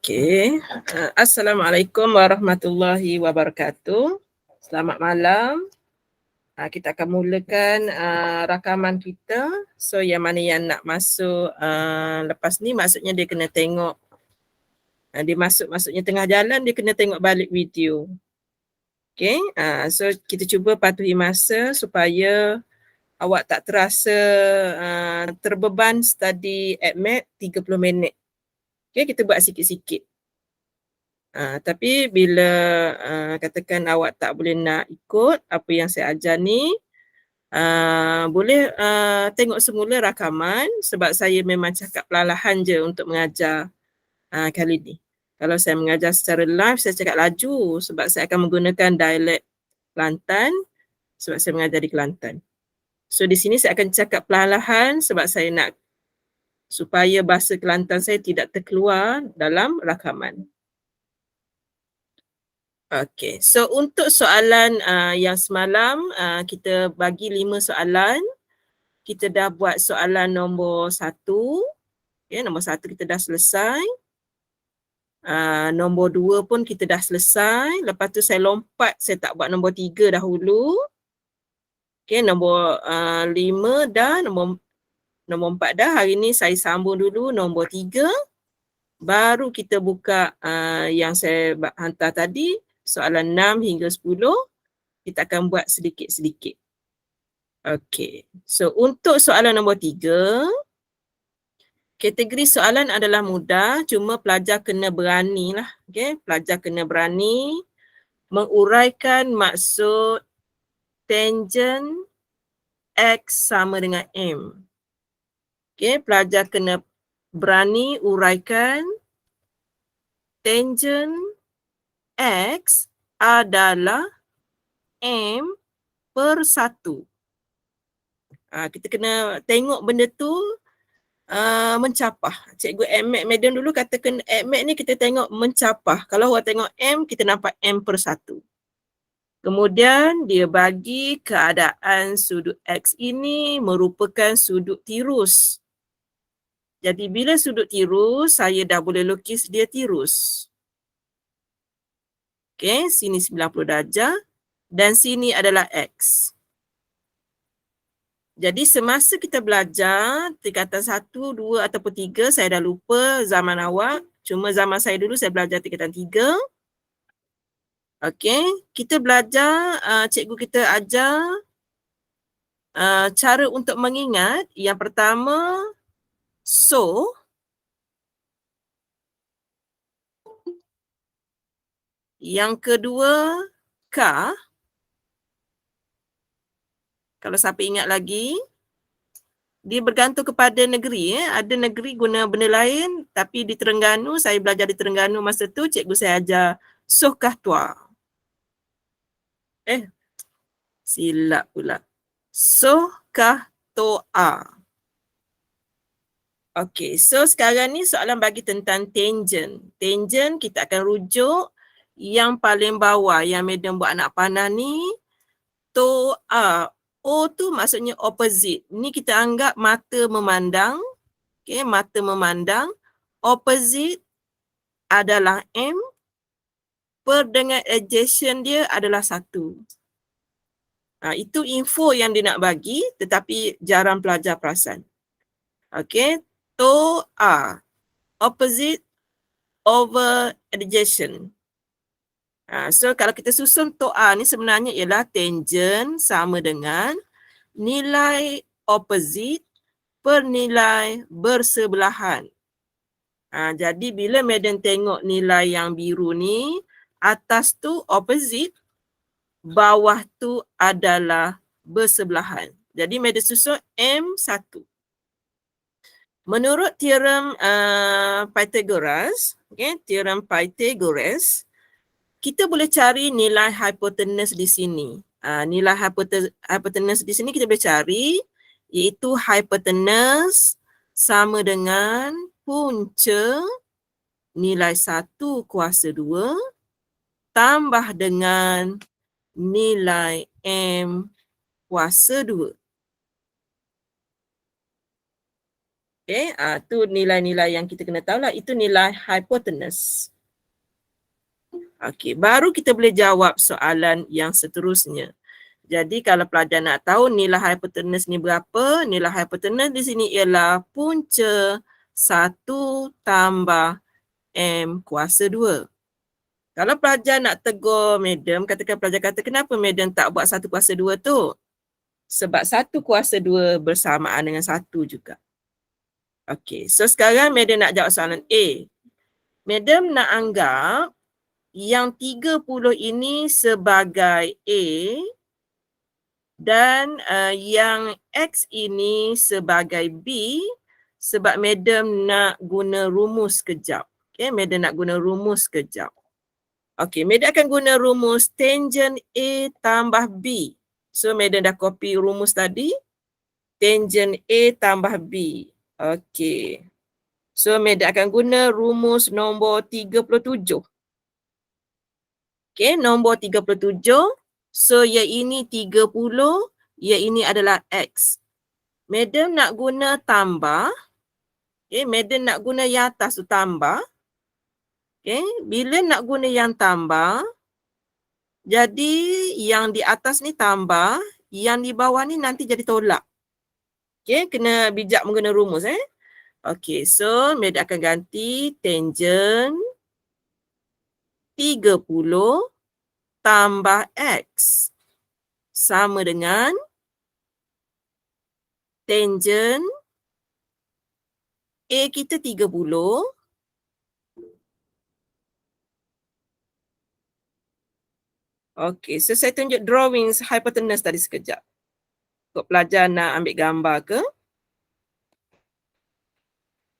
Okey. Assalamualaikum warahmatullahi wabarakatuh. Selamat malam. Kita akan mulakan rakaman kita. So yang mana yang nak masuk lepas ni maksudnya dia kena tengok. Dia maksudnya tengah jalan dia kena tengok balik video. Okey. So kita cuba patuhi masa supaya awak tak terasa terbeban study ADMAT 30 minit. Okey, kita buat sikit-sikit. Tapi bila katakan awak tak boleh nak ikut apa yang saya ajar ni, boleh tengok semula rakaman sebab saya memang cakap perlahan je untuk mengajar kali ni. Kalau saya mengajar secara live, saya cakap laju sebab saya akan menggunakan dialek Kelantan sebab saya mengajar di Kelantan. So di sini saya akan cakap perlahan sebab saya nak supaya bahasa Kelantan saya tidak terkeluar dalam rakaman. Okey, so untuk soalan yang semalam kita bagi 5 soalan. Kita dah buat soalan nombor 1. Okay, nombor 1 kita dah selesai. Nombor 2 pun kita dah selesai. Lepas tu saya lompat, saya tak buat nombor 3 dahulu. Okay, nombor 5 dah, nombor 4 dah. Hari ni saya sambung dulu nombor 3. Baru kita buka yang saya hantar tadi. Soalan 6 hingga 10, kita akan buat sedikit-sedikit. Okey, so untuk soalan nombor 3, kategori soalan adalah mudah, cuma pelajar kena berani lah. Okay? Pelajar kena berani menguraikan maksud tangent X sama dengan M. Okay? Pelajar kena berani uraikan tangent X adalah M per 1. Kita kena tengok benda tu mencapah. Cikgu ADMAT medium dulu katakan ADMAT ni kita tengok mencapah. Kalau awak tengok M, kita nampak M per 1. Kemudian dia bagi keadaan sudut X ini merupakan sudut tirus. Jadi bila sudut tirus, saya dah boleh lukis dia tirus. Okey, sini 90 darjah dan sini adalah X. Jadi semasa kita belajar tingkatan 1, 2 ataupun 3, saya dah lupa zaman awak. Cuma zaman saya dulu saya belajar tingkatan 3. Okey, kita belajar, cikgu kita ajar cara untuk mengingat. Yang pertama, so. Yang kedua, ka. Kalau siapa ingat lagi, dia bergantung kepada negeri. Ada negeri guna benda lain, tapi di Terengganu, saya belajar di Terengganu masa tu, cikgu saya ajar soh kah tua. Silap pula. Soh kah toa. Okey, so sekarang ni soalan bagi tentang tangent. Tangent kita akan rujuk yang paling bawah, yang medium buat anak panah ni, toa. O tu maksudnya opposite. Ni kita anggap mata memandang. Okey, mata memandang. Opposite adalah M. Per dengan adjacent dia adalah 1. Itu info yang dia nak bagi tetapi jarang pelajar perasan. Okey, toa. Opposite over adjacent. So kalau kita susun toa ni sebenarnya ialah tangent sama dengan nilai opposite per nilai bersebelahan. Jadi bila Madam tengok nilai yang biru ni, atas tu opposite, bawah tu adalah bersebelahan. Jadi Madam susun M1. Menurut teorem Pythagoras, teorem Pythagoras, kita boleh cari nilai hipotenus di sini. Nilai hipotenus di sini kita boleh cari, iaitu hipotenus sama dengan punca nilai 1 kuasa 2 tambah dengan nilai M kuasa 2. Okay, tu nilai-nilai yang kita kena tahu lah. Itu nilai hipotenus. Okay, baru kita boleh jawab soalan yang seterusnya. Jadi kalau pelajar nak tahu nilai hipotenus ni berapa, nilai hipotenus di sini ialah punca 1 tambah M kuasa 2. Kalau pelajar nak tegur madam, katakan pelajar kata, kenapa madam tak buat 1 kuasa 2 tu? Sebab 1 kuasa 2 bersamaan dengan 1 juga. Okey, so sekarang madam nak jawab soalan A. Madam nak anggap yang 30 ini sebagai A dan yang X ini sebagai B sebab madam nak guna rumus kejap. Okay, madam nak guna rumus kejap. Okey, madam akan guna rumus tangent A tambah B. So madam dah copy rumus tadi. Tangent A tambah B. Okey. So, madam akan guna rumus nombor 37. Okey, nombor 37. So, yang ini 30, yang ini adalah X. Madam nak guna tambah. Okey, madam nak guna yang atas tu tambah. Okey, bila nak guna yang tambah, jadi yang di atas ni tambah, yang di bawah ni nanti jadi tolak. Okey, kena bijak mengguna rumus Okey, so madam akan ganti tangent 30 tambah X sama dengan tangent A kita 30 Okey, so saya tunjuk drawing hypotenuse tadi sekejap. Untuk pelajar nak ambil gambar ke?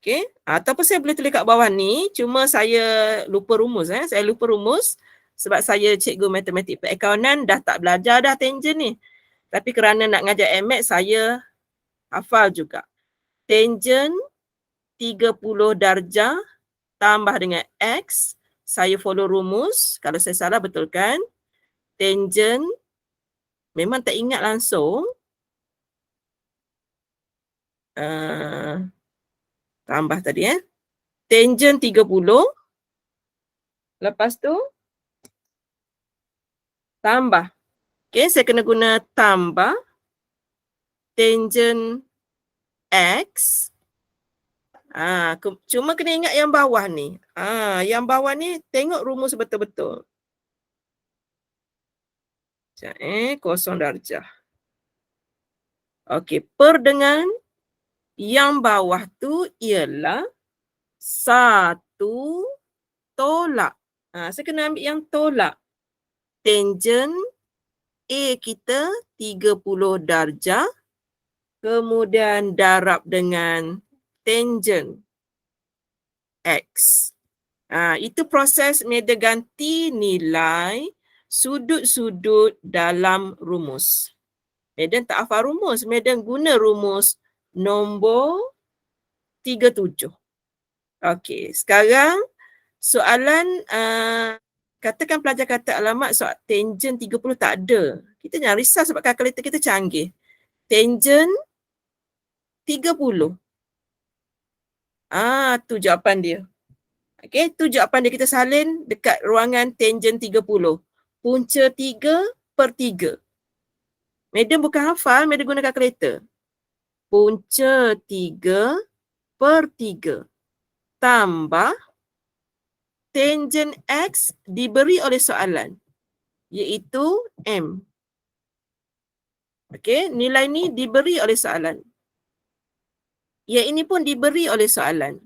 Okey, ataupun saya boleh tulis kat bawah ni, cuma saya lupa rumus Saya lupa rumus sebab saya cikgu matematik perakaunan dah tak belajar dah tangent ni. Tapi kerana nak ngajar MX saya hafal juga. Tangent 30 darjah tambah dengan X, saya follow rumus. Kalau saya salah betulkan. Tangent, memang tak ingat langsung. Tambah tadi Tangent 30. Lepas tu tambah. Okay, saya kena guna tambah tangent X. Cuma kena ingat yang bawah ni. Yang bawah ni tengok rumus betul-betul. Kosong darjah. Okey, per dengan yang bawah tu ialah 1 tolak. Saya kena ambil yang tolak. Tangent A kita 30 darjah. Kemudian darab dengan tangent X. Itu proses madam ganti nilai sudut-sudut dalam rumus. Madam tak hafal rumus. Madam guna rumus nombor 37. Okey, sekarang soalan katakan pelajar kata alamak soal tangent 30 tak ada. Kita jangan risau sebab kalkulator kita canggih. Tangent 30. Tu jawapan dia. Okey, tu jawapan dia, kita salin dekat ruangan tangent 30. Punca 3/3. Madam bukan hafal, madam guna kalkulator. Punca 3/3 tambah tangent X diberi oleh soalan iaitu M. Okey, nilai ni diberi oleh soalan. Yang ini pun diberi oleh soalan.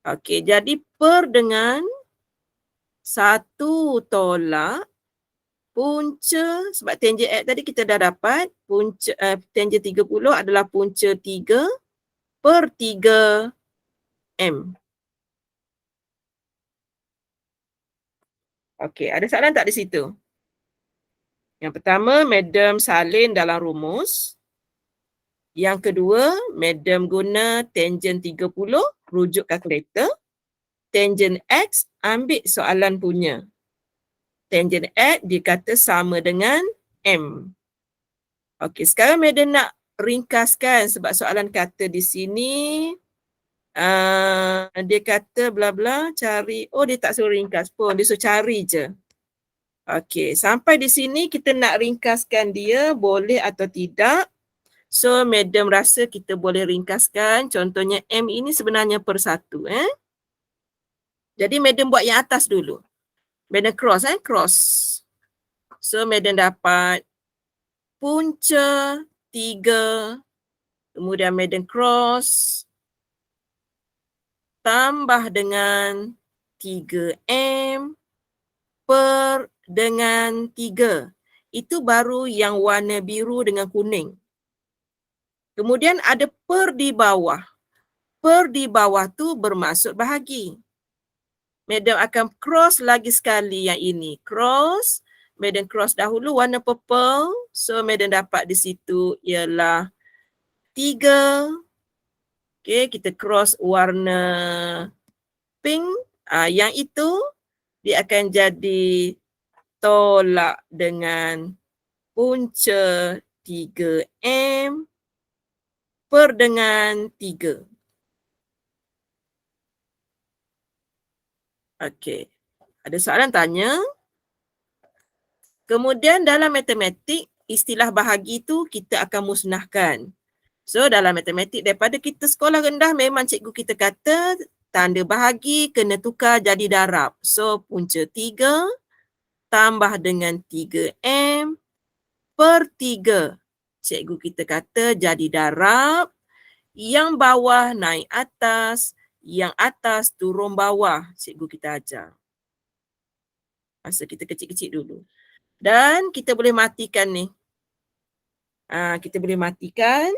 Okey, jadi per dengan 1 tolak punca, sebab tangent X tadi kita dah dapat, punca tangent 30 adalah punca 3/3 M. Okey, ada soalan tak di situ? Yang pertama, madam salin dalam rumus. Yang kedua, madam guna tangent 30, rujuk kalkulator. Tangent X, ambil soalan punya. Tangent X dikata sama dengan M. Okey, sekarang madam nak ringkaskan sebab soalan kata di sini dia kata bla bla cari, dia tak suruh ringkas pun, dia suruh cari je. Okey, sampai di sini kita nak ringkaskan dia boleh atau tidak. So, madam rasa kita boleh ringkaskan. Contohnya M ini sebenarnya per 1. Jadi, madam buat yang atas dulu. Madam cross. Cross. So, madam dapat punca 3. Kemudian madam cross. Tambah dengan 3M per dengan 3. Itu baru yang warna biru dengan kuning. Kemudian ada per di bawah. Per di bawah tu bermaksud bahagi. Madam akan cross lagi sekali yang ini. Cross. Madam cross dahulu warna purple. So, madam dapat di situ ialah 3. Okay, kita cross warna pink. Yang itu dia akan jadi tolak dengan punca 3M per dengan 3. Okey. Ada soalan tanya. Kemudian dalam matematik, istilah bahagi tu kita akan musnahkan. So dalam matematik daripada kita sekolah rendah memang cikgu kita kata tanda bahagi kena tukar jadi darab. So punca 3 tambah dengan 3M per 3. Cikgu kita kata jadi darab. Yang bawah naik atas, yang atas turun bawah. Cikgu kita ajar. Masa kita kecil-kecil dulu. Dan kita boleh matikan ni. Kita boleh matikan.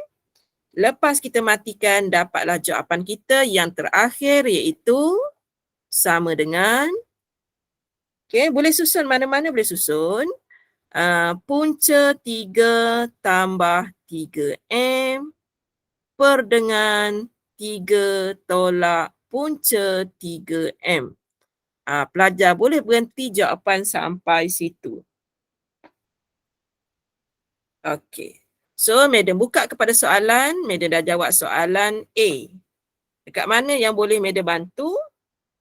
Lepas kita matikan, dapatlah jawapan kita yang terakhir iaitu sama dengan, boleh susun, mana-mana boleh susun. Punca 3 tambah 3M per dengan 3 tolak punca 3M. Pelajar boleh berhenti jawapan sampai situ. Okey. So, madam buka kepada soalan. Madam dah jawab soalan A. Dekat mana yang boleh madam bantu?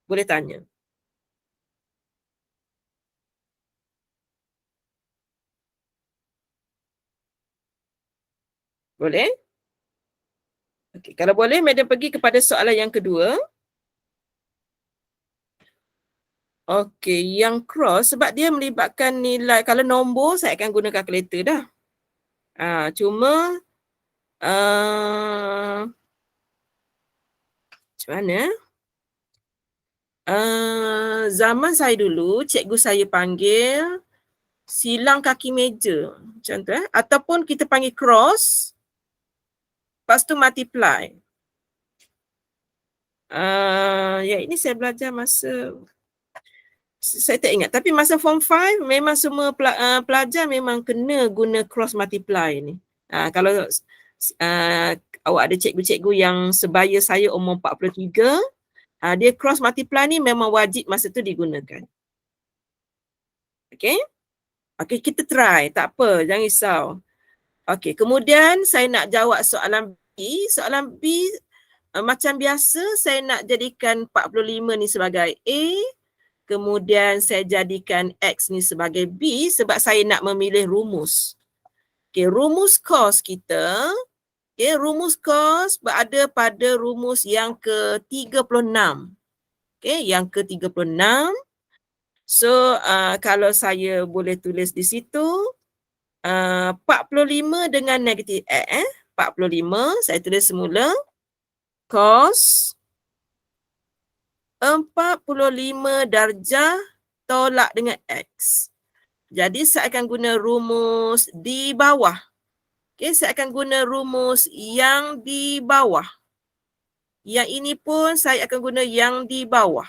Boleh tanya. Boleh? Okey, kalau boleh madam pergi kepada soalan yang kedua. Okey, yang cross sebab dia melibatkan nilai, kalau nombor saya akan guna kalkulator dah. Cuma macam mana? Zaman saya dulu, cikgu saya panggil silang kaki meja. Macam tu ataupun kita panggil cross, lepas tu multiply. Ini saya belajar masa, saya tak ingat. Tapi masa form 5, memang semua pelajar memang kena guna cross multiply ni. Kalau awak ada cikgu-cikgu yang sebaya saya umur 43, dia cross multiply ni memang wajib masa tu digunakan. Okay? Okay, kita try. Tak apa, jangan risau. Okay, kemudian saya nak jawab soalan B. Soalan B macam biasa saya nak jadikan 45 ni sebagai A. Kemudian saya jadikan X ni sebagai B sebab saya nak memilih rumus. Okay, rumus cos kita. Okay, rumus cos berada pada rumus yang ke-36. Okay, yang ke-36. So, kalau saya boleh tulis di situ, 45 dengan negatif X. 45, saya tulis semula. Cos 45 darjah tolak dengan X. Jadi, saya akan guna rumus di bawah. Okay, saya akan guna rumus yang di bawah. Yang ini pun saya akan guna yang di bawah.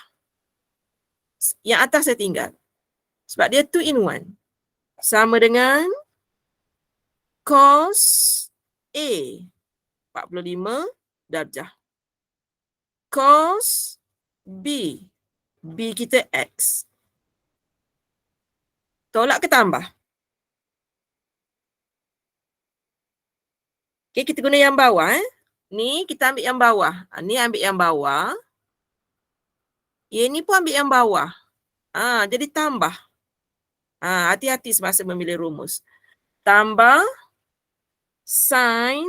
Yang atas saya tinggal. Sebab dia 2 in 1. Sama dengan cos A 45 darjah. Cos B. B kita X. Tolak ke tambah? Okay, kita guna yang bawah. Ni kita ambil yang bawah. Ni ambil yang bawah. Yang ni pun ambil yang bawah. Jadi tambah. Hati-hati semasa memilih rumus. Tambah sin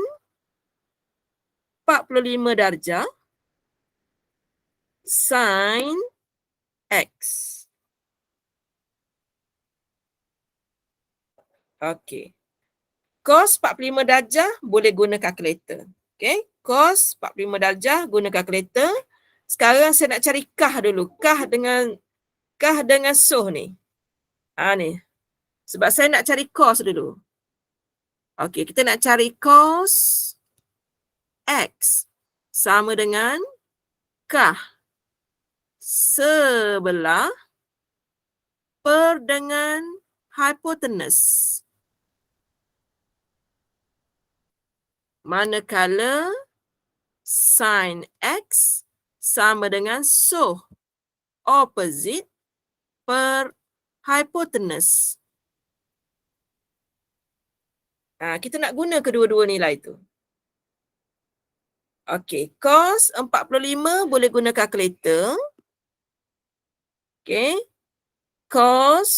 45 darjah sin X. Okey. Cos 45 darjah boleh guna kalkulator. Okey. Cos 45 darjah guna kalkulator. Sekarang saya nak cari kah dulu. Kah dengan soh ni. Ni. Sebab saya nak cari cos dulu. Okey, kita nak cari cos X sama dengan kah sebelah per dengan hipotenus. Manakala sin X sama dengan soh opposite per hipotenus. Kita nak guna kedua-dua nilai tu. Okey, cos 45 boleh guna kalkulator. Okey. Cos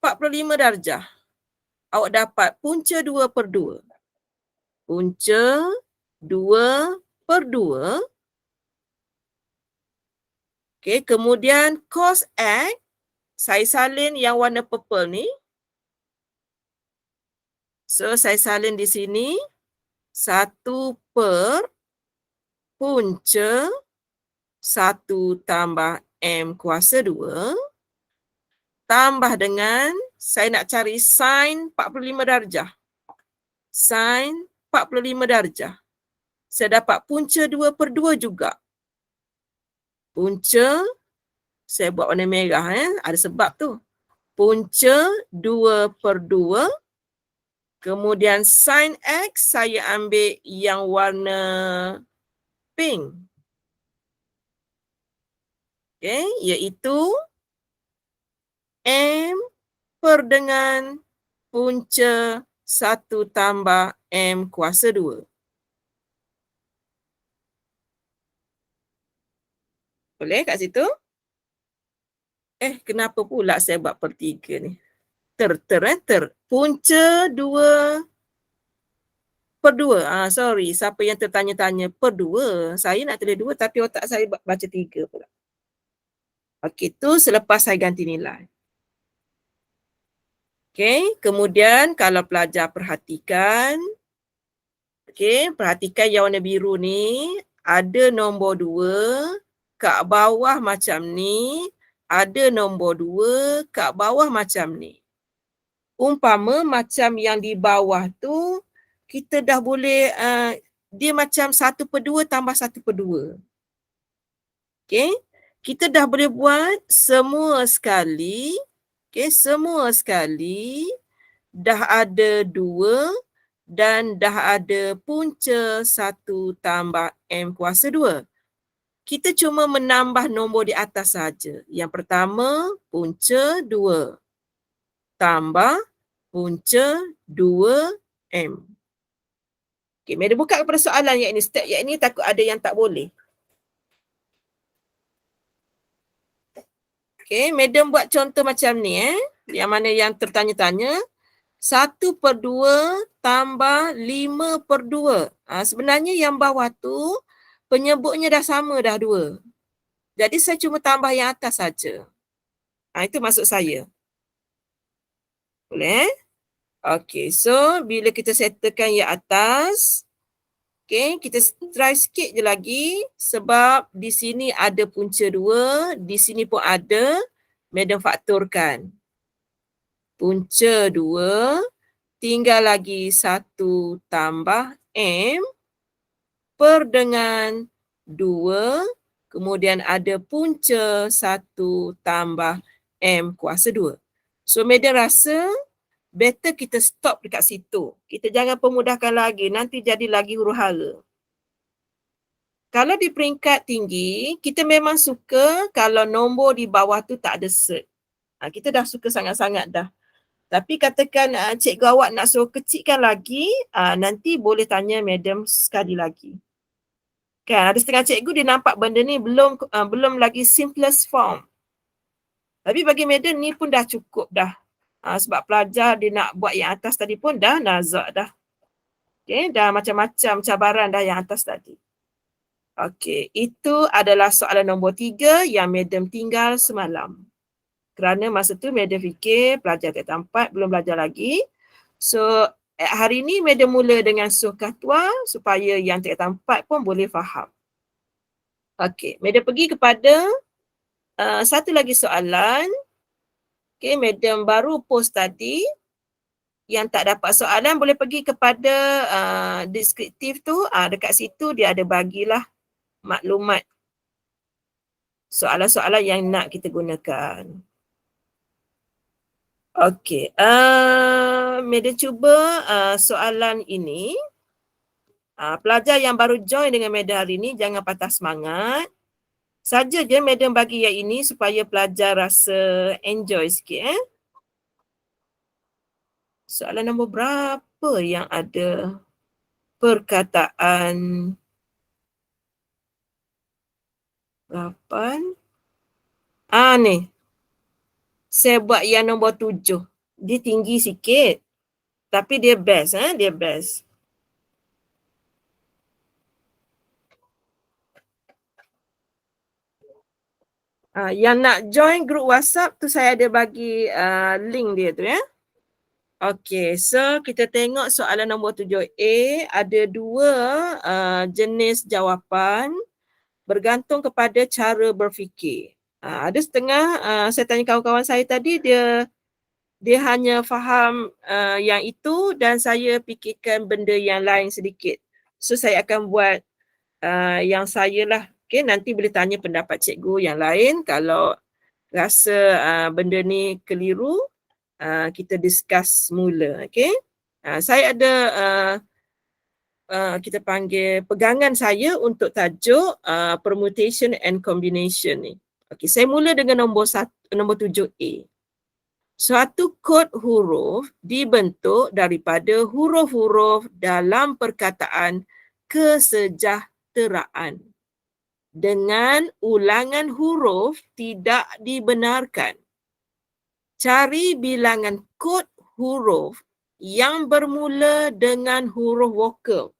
45 darjah. Awak dapat punca 2/2. Punca 2/2. Okey, kemudian cos X, saya salin yang warna purple ni. So, saya salin di sini 1 per punca 1 tambah M kuasa 2 tambah dengan saya nak cari sin 45 darjah. Sin 45 darjah. Saya dapat punca 2/2 juga. Punca, saya buat warna merah, ada sebab tu. Punca 2/2. Kemudian sin X saya ambil yang warna pink. Okay, iaitu M per dengan punca 1 tambah M kuasa 2. Boleh kat situ? Kenapa pula saya buat per 3 ni? Punca 2/2. Sorry, siapa yang tertanya-tanya per 2. Saya nak tulis 2 tapi otak saya baca 3 pula. Okey, tu selepas saya ganti nilai. Okey, kemudian kalau pelajar perhatikan, perhatikan yang warna biru ni, ada nombor 2 kat bawah macam ni, ada nombor 2 kat bawah macam ni. Umpama macam yang di bawah tu, kita dah boleh, dia macam 1/2 tambah 1/2. Okey, kita dah boleh buat semua sekali. Semua sekali dah ada 2 dan dah ada punca 1 tambah M kuasa 2. Kita cuma menambah nombor di atas saja. Yang pertama, punca 2 tambah punca 2M. Okey, mari buka kepada soalan yang ini. Step yang ini takut ada yang tak boleh. Okey, madam buat contoh macam ni Yang mana yang tertanya-tanya. 1/2 tambah 5/2. Sebenarnya yang bawah tu penyebutnya dah sama dah 2. Jadi saya cuma tambah yang atas saja. Itu maksud saya. Boleh? Okey, so bila kita settlekan yang atas, kita try sikit je lagi sebab di sini ada punca 2, di sini pun ada, madam faktorkan. Punca 2, tinggal lagi 1 tambah M per dengan 2, kemudian ada punca 1 tambah M kuasa 2. So, madam rasa better kita stop dekat situ. Kita jangan pemudahkan lagi, nanti jadi lagi huru hara. Kalau di peringkat tinggi, kita memang suka kalau nombor di bawah tu tak ada cert. Kita dah suka sangat-sangat dah. Tapi katakan cikgu awak nak suruh kecilkan lagi, nanti boleh tanya madam sekali lagi. Kan ada setengah cikgu dia nampak benda ni belum lagi simplest form. Tapi bagi madam ni pun dah cukup dah. Sebab pelajar dia nak buat yang atas tadi pun dah nazak dah. Okay, dah macam-macam cabaran dah yang atas tadi. Okey, itu adalah soalan nombor 3 yang madam tinggal semalam. Kerana masa tu madam fikir pelajar tingkatan 4 belum belajar lagi. So, hari ni madam mula dengan surah katwa supaya yang tingkatan 4 pun boleh faham. Okey, madam pergi kepada satu lagi soalan. Okey, madam baru post tadi. Yang tak dapat soalan boleh pergi kepada deskriptif tu. Dekat situ dia ada bagilah maklumat soalan-soalan yang nak kita gunakan. Okey, madam cuba soalan ini. Pelajar yang baru join dengan madam hari ni jangan patah semangat. Saja je madam bagi yang ini supaya pelajar rasa enjoy sikit. Soalan nombor berapa yang ada perkataan 8? Ni. Saya buat yang nombor 7. Dia tinggi sikit. Tapi dia best. Dia best. Yang nak join group WhatsApp tu saya ada bagi link dia tu ya. Okey, so kita tengok soalan nombor 7A. Ada 2 jenis jawapan bergantung kepada cara berfikir. Ada setengah saya tanya kawan-kawan saya tadi dia hanya faham yang itu dan saya fikirkan benda yang lain sedikit. So saya akan buat yang saya lah. Okay, nanti boleh tanya pendapat cikgu yang lain. Kalau rasa benda ni keliru, kita discuss mula. Okay. Saya ada kita panggil pegangan saya untuk tajuk permutation and combination ni. Okay, saya mula dengan nombor 7A. Suatu kod huruf dibentuk daripada huruf-huruf dalam perkataan kesejahteraan. Dengan ulangan huruf tidak dibenarkan. Cari bilangan kod huruf yang bermula dengan huruf vokal.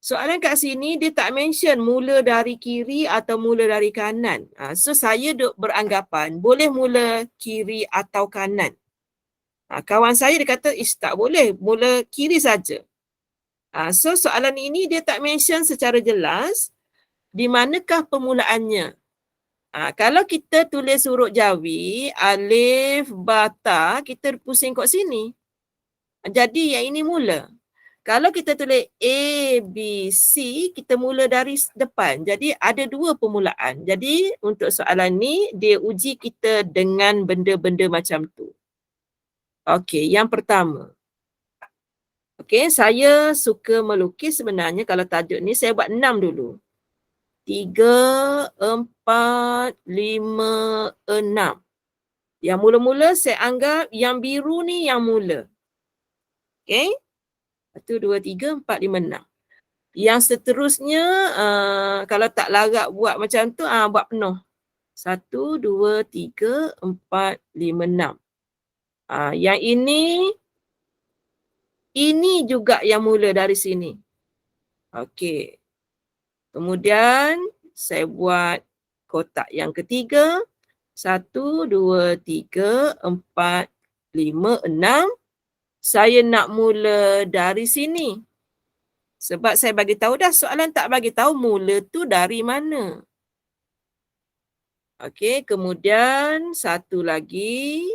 Soalan kat sini dia tak mention mula dari kiri atau mula dari kanan. So saya beranggapan boleh mula kiri atau kanan. Kawan saya dia kata tak boleh, mula kiri saja. So soalan ini dia tak mention secara jelas di manakah permulaannya. Kalau kita tulis huruf Jawi, alif, bata, kita pusing kat sini. Jadi yang ini mula. Kalau kita tulis A, B, C, kita mula dari depan. Jadi ada 2 permulaan. Jadi untuk soalan ni, dia uji kita dengan benda-benda macam tu. Okey, yang pertama. Okey, saya suka melukis sebenarnya kalau tajuk ni saya buat 6 dulu. 3, 4, 5, 6. Yang mula-mula saya anggap yang biru ni yang mula. Okey. 1, 2, 3, 4, 5, 6. Yang seterusnya kalau tak larat buat macam tu buat penuh. 1, 2, 3, 4, 5, 6. Yang ini juga yang mula dari sini. Okey. Kemudian saya buat kotak yang ketiga. 1, 2, 3, 4, 5, 6. Saya nak mula dari sini. Sebab saya bagi tahu dah soalan tak bagi tahu mula tu dari mana. Okey, kemudian satu lagi.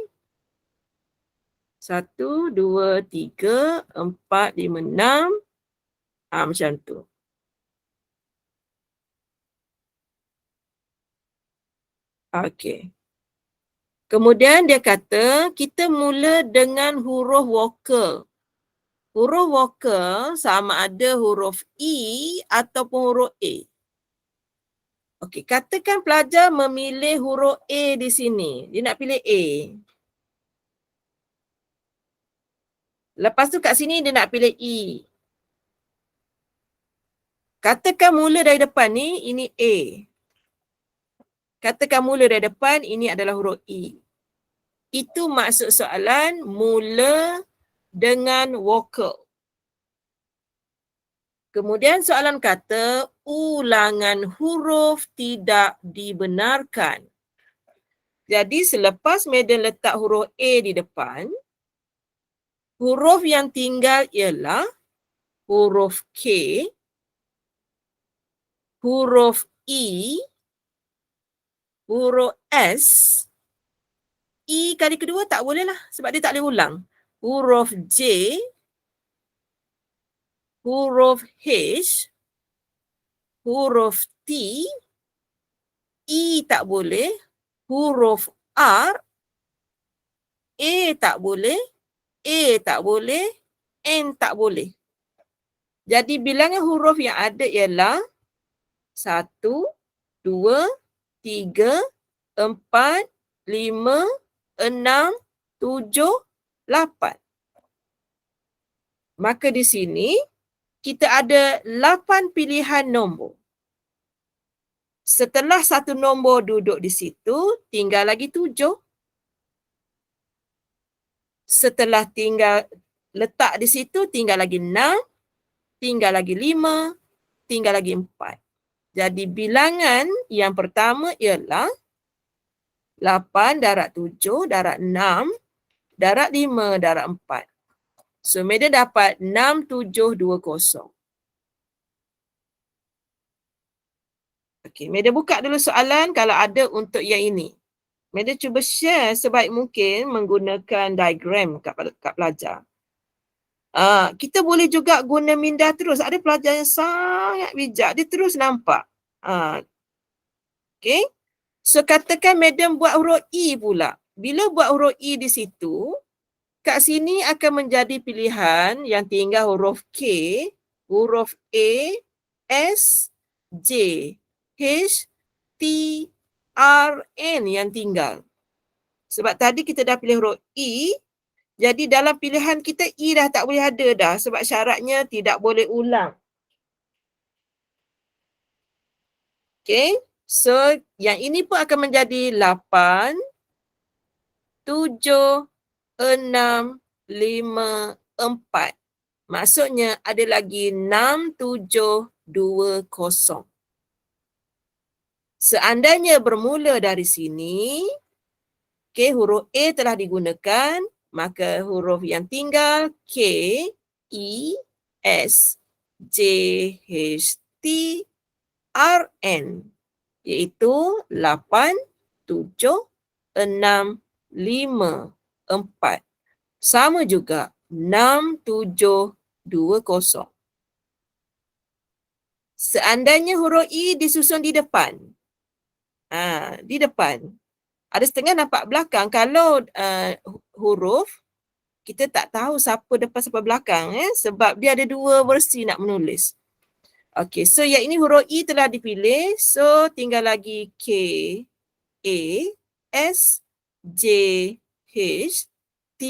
1, 2, 3, 4, 5, 6. Macam tu. Okey. Kemudian dia kata kita mula dengan huruf vokal. Huruf vokal sama ada huruf E ataupun huruf A. Okey, katakan pelajar memilih huruf A di sini. Dia nak pilih A. Lepas tu kat sini dia nak pilih E. Katakan mula dari depan ni, ini A. Katakan mula dari depan, ini adalah huruf E. Itu maksud soalan mula dengan vokal. Kemudian soalan kata ulangan huruf tidak dibenarkan. Jadi selepas Madam letak huruf A di depan, huruf yang tinggal ialah huruf K, huruf E, huruf S. E kali kedua tak boleh lah sebab dia tak boleh ulang. Huruf J, huruf H, huruf T, E tak boleh, huruf R, A tak boleh, A tak boleh, N tak boleh. Jadi bilangan huruf yang ada ialah 1, 2, 3, 4, 5, 6, 7, 8. Maka di sini kita ada 8 pilihan nombor. Setelah satu nombor duduk di situ, tinggal lagi 7. Setelah tinggal letak di situ, tinggal lagi 6, tinggal lagi 5, tinggal lagi 4. Jadi bilangan yang pertama ialah 8 darab 7 darab 6 darab 5 darab 4. So, Madam dapat 6720. Okey, Madam buka dulu soalan kalau ada untuk yang ini. Madam cuba share sebaik mungkin menggunakan diagram kat pelajar. Kita boleh juga guna minda terus. Ada pelajar yang sangat bijak, dia terus nampak. Okey. So, katakan Madam buat huruf E pula. Bila buat huruf E di situ, kat sini akan menjadi pilihan yang tinggal huruf K, huruf A, S, J, H, T, R, N yang tinggal. Sebab tadi kita dah pilih huruf E, jadi dalam pilihan kita E dah tak boleh ada dah sebab syaratnya tidak boleh ulang. Okay, so yang ini pun akan menjadi 8, 7, 6, 5, 4. Maksudnya ada lagi 6720. Seandainya bermula dari sini, okay, huruf A telah digunakan, maka huruf yang tinggal K, E, S, J, H, T, R, N, iaitu 8, 7, 6, 5, 4. Sama juga 6720. Seandainya huruf E disusun di depan. Di depan. Ada setengah nampak belakang. Kalau huruf, kita tak tahu siapa depan siapa belakang. Sebab dia ada dua versi nak menulis. Okey, so yang ini huruf E telah dipilih. So tinggal lagi K, A, S, J, H, T,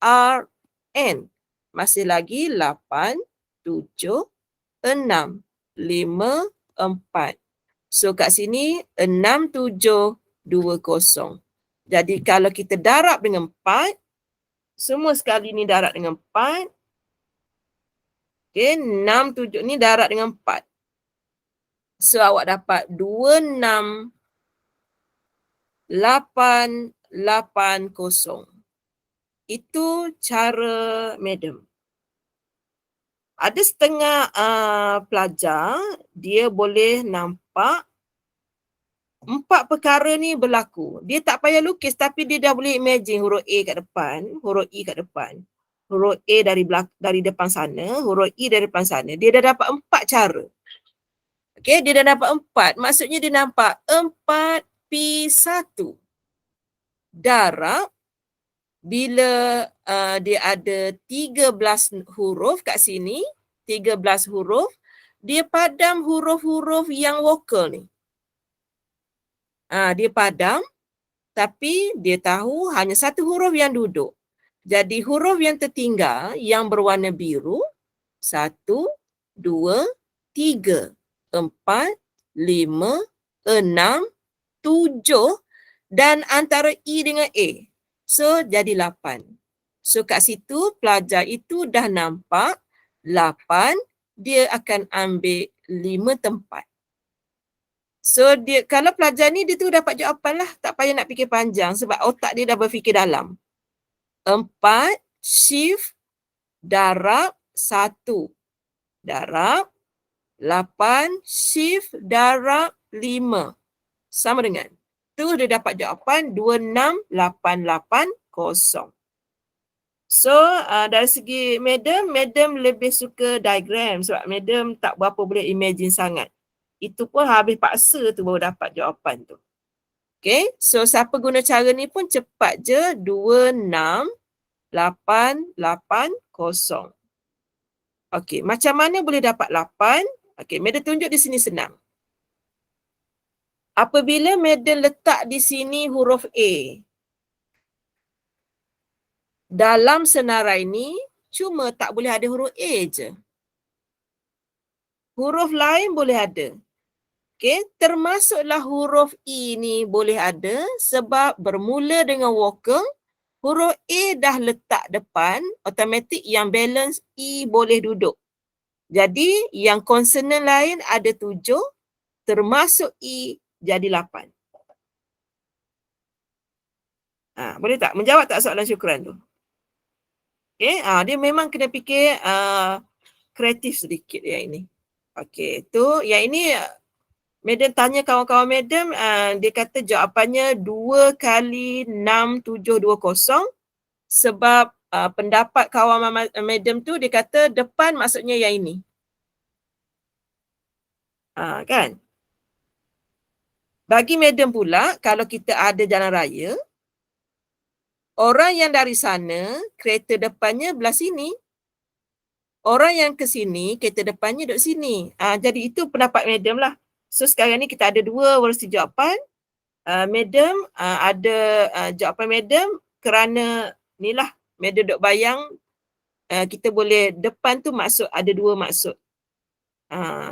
R, N. Masih lagi 8, 7, 6, 5, 4. So kat sini 6720. Jadi kalau kita darab dengan 4, semua sekali ni darab dengan 4. Okay, 6, 7 ni darab dengan 4. So awak dapat 26880. Itu cara Madam. Ada setengah pelajar, dia boleh nampak 4 perkara ni berlaku. Dia tak payah lukis tapi dia dah boleh imagine huruf A kat depan, huruf E kat depan. Huruf A dari depan sana, huruf E dari depan sana. Dia dah dapat 4 cara. Okey, dia dah dapat 4. Maksudnya dia nampak 4P1. Darab bila dia ada 13 huruf kat sini, 13 huruf, dia padam huruf-huruf yang vokal ni. Dia padam, tapi dia tahu hanya satu huruf yang duduk. Jadi huruf yang tertinggal yang berwarna biru, 1, 2, 3, 4, 5, 6, 7 dan antara E dengan A. So jadi 8. So kat situ pelajar itu dah nampak 8, dia akan ambil 5 tempat. So dia kalau pelajar ni dia tu dapat jawapan lah, tak payah nak fikir panjang sebab otak dia dah berfikir dalam. 4 shift darab 1 darab 8 shift darab 5 sama dengan. Tu dia dapat jawapan 26880. So dari segi madam lebih suka diagram sebab madam tak berapa boleh imagine sangat. Itu pun habis paksa tu baru dapat jawapan tu. Okay, so siapa guna cara ni pun cepat je. 26880. Okay, macam mana boleh dapat 8? Okay, madam tunjuk di sini senang. Apabila madam letak di sini huruf A, dalam senarai ni cuma tak boleh ada huruf A je. Huruf lain boleh ada. Okay, termasuklah huruf E ni boleh ada sebab bermula dengan vokal, huruf A dah letak depan, automatik yang balance E boleh duduk. Jadi yang konsonan lain ada 7, termasuk E jadi 8. Boleh tak? Menjawab tak soalan syukran tu? Okay, dia memang kena fikir kreatif sedikit yang ini. Okay, tu yang ini madam tanya kawan-kawan madam, dia kata jawapannya 2 kali 6720 sebab pendapat kawan madam tu dia kata depan maksudnya yang ini. Kan? Bagi madam pula, kalau kita ada jalan raya, orang yang dari sana, kereta depannya belah sini. Orang yang ke sini, kereta depannya duduk sini. Jadi itu pendapat madam lah. So sekarang ni kita ada 2 versi jawapan. Madam ada jawapan madam kerana ni lah madam duk bayang kita boleh depan tu maksud ada 2 maksud.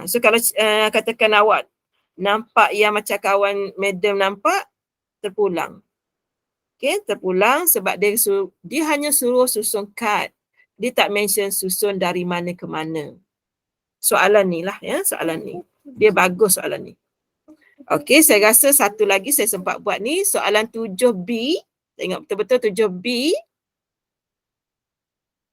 So kalau katakan awak nampak yang macam kawan madam nampak, terpulang. Okay, terpulang sebab dia hanya suruh susun kad. Dia tak mention susun dari mana ke mana. Soalan ni lah ya, soalan ni. Dia bagus soalan ni. Okey, saya rasa satu lagi saya sempat buat ni, soalan 7B. Tengok betul-betul 7B.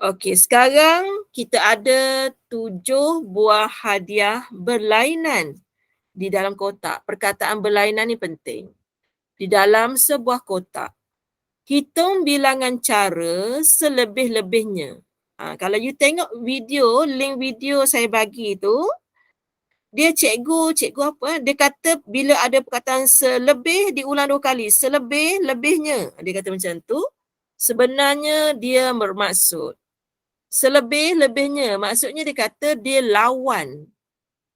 Okey, sekarang kita ada 7 buah hadiah berlainan di dalam kotak. Perkataan berlainan ni penting. Di dalam sebuah kotak. Hitung bilangan cara selebih-lebihnya. Kalau you tengok video, link video saya bagi tu, dia cikgu apa? Dia kata bila ada perkataan selebih diulang 2 kali. Selebih-lebihnya. Dia kata macam tu. Sebenarnya dia bermaksud selebih-lebihnya. Maksudnya dia kata dia lawan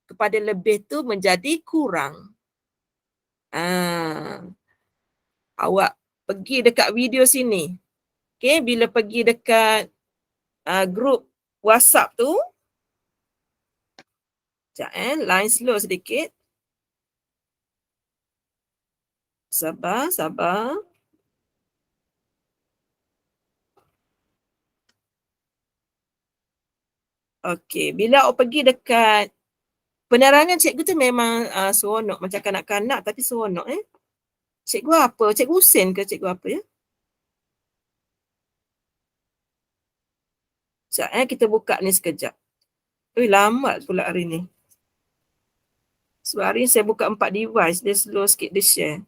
kepada lebih tu menjadi kurang. Awak pergi dekat video sini. Okay, bila pergi dekat grup WhatsApp tu, sekejap line slow sedikit. Sabar. Okey, bila awak pergi dekat penerangan cikgu tu memang seronok macam kanak-kanak tapi seronok Cikgu apa? Cikgu Husin ke cikgu apa ya? Sekejap kita buka ni sekejap. Lambat pula hari ni. Sebab hari ni saya buka 4 device, dia slow sikit dia share.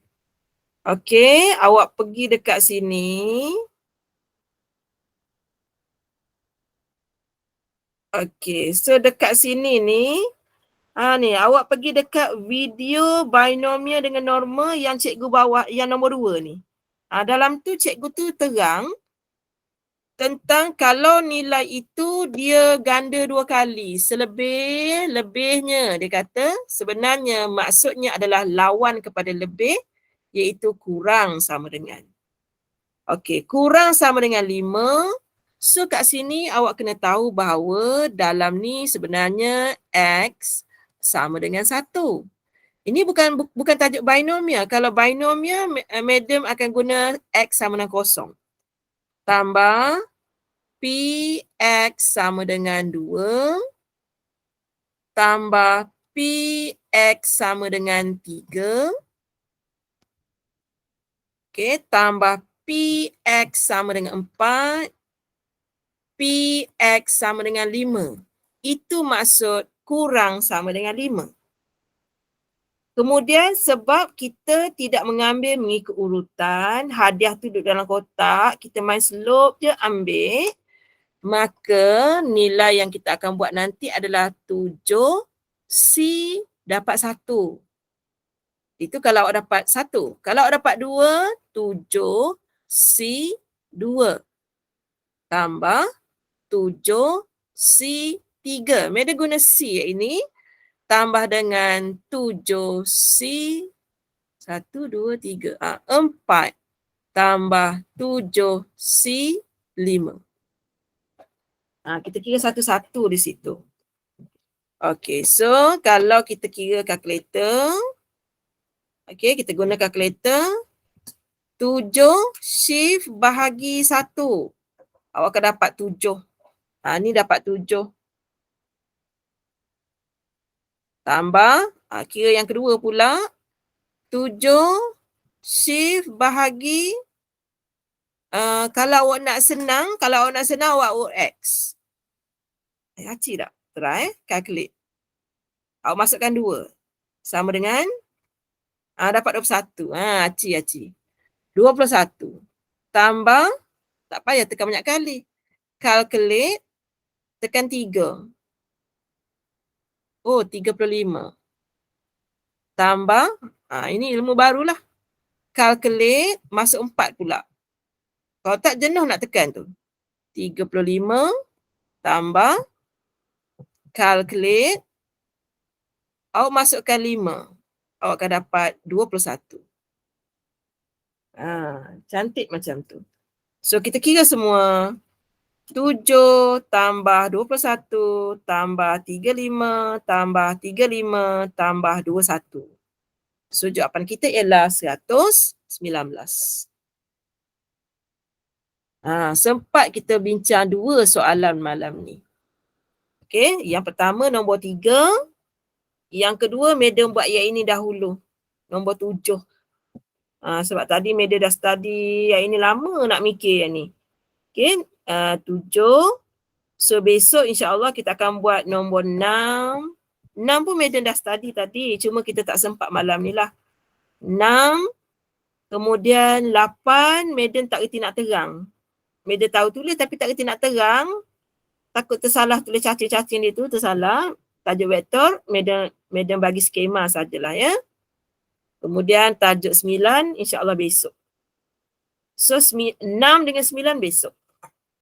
Okey, awak pergi dekat sini. Okey, so dekat sini ni, ni awak pergi dekat video binomial dengan norma yang cikgu bawa, yang nombor 2 ni. Dalam tu cikgu tu terang tentang kalau nilai itu dia ganda 2 kali, selebih-lebihnya. Dia kata sebenarnya maksudnya adalah lawan kepada lebih, iaitu kurang sama dengan. Okey, kurang sama dengan 5. So kat sini awak kena tahu bahawa dalam ni sebenarnya X sama dengan 1. Ini bukan tajuk binomial. Kalau binomial, madam akan guna X sama dengan kosong. Tambah PX sama dengan 2. Tambah PX sama dengan 3. Okey, tambah PX sama dengan 4. PX sama dengan 5. Itu maksud kurang sama dengan 5. Kemudian sebab kita tidak mengambil mengikut urutan, hadiah tu duduk dalam kotak, kita main slope je ambil, maka nilai yang kita akan buat nanti adalah 7, C dapat 1. Itu kalau awak dapat 1. Kalau awak dapat 2, 7, C 2. Tambah 7, C 3. Meda guna C ini. Tambah dengan 7, C 1, 2, 3. 4. Tambah 7, C 5. Kita kira satu-satu di situ. Okey, so kalau kita kira kalkulator. Okey, kita guna kalkulator. 7 shift bahagi 1. Awak akan dapat 7. Ni dapat 7. Tambah, kira yang kedua pula. 7 shift bahagi, kalau awak nak senang, awak urut X. Acik tak? Try, calculate. Awak masukkan 2. Sama dengan, dapat 21. Acik. 21. Tambah, tak payah tekan banyak kali. Calculate, tekan 3. 35. Tambah, ini ilmu barulah. Calculate, masuk 4 pula. Kalau tak jenuh nak tekan tu. 35 tambah calculate, awak masukkan 5. Awak akan dapat 21. Cantik macam tu. So kita kira semua. 7 tambah 21 tambah 35 tambah 35 tambah 21. So jawapan kita ialah 119. Sempat kita bincang 2 soalan malam ni. Okey, yang pertama nombor 3. Yang kedua madam buat yang ini dahulu. Nombor 7. Sebab tadi madam dah study yang ini, lama nak mikir yang ni. Okey, 7. So besok insya-Allah kita akan buat nombor 6. 6 pun madam dah study tadi, cuma kita tak sempat malam ni lah. 6. Kemudian 8 madam tak reti nak terang. Madam tahu tulis tapi tak reti nak terang. Takut tersalah tulis cacing-cacing dia tu, tersalah. Tajuk vektor, madam bagi skema sajalah ya. Kemudian tajuk 9 insya-Allah besok. So 6 dengan 9 besok.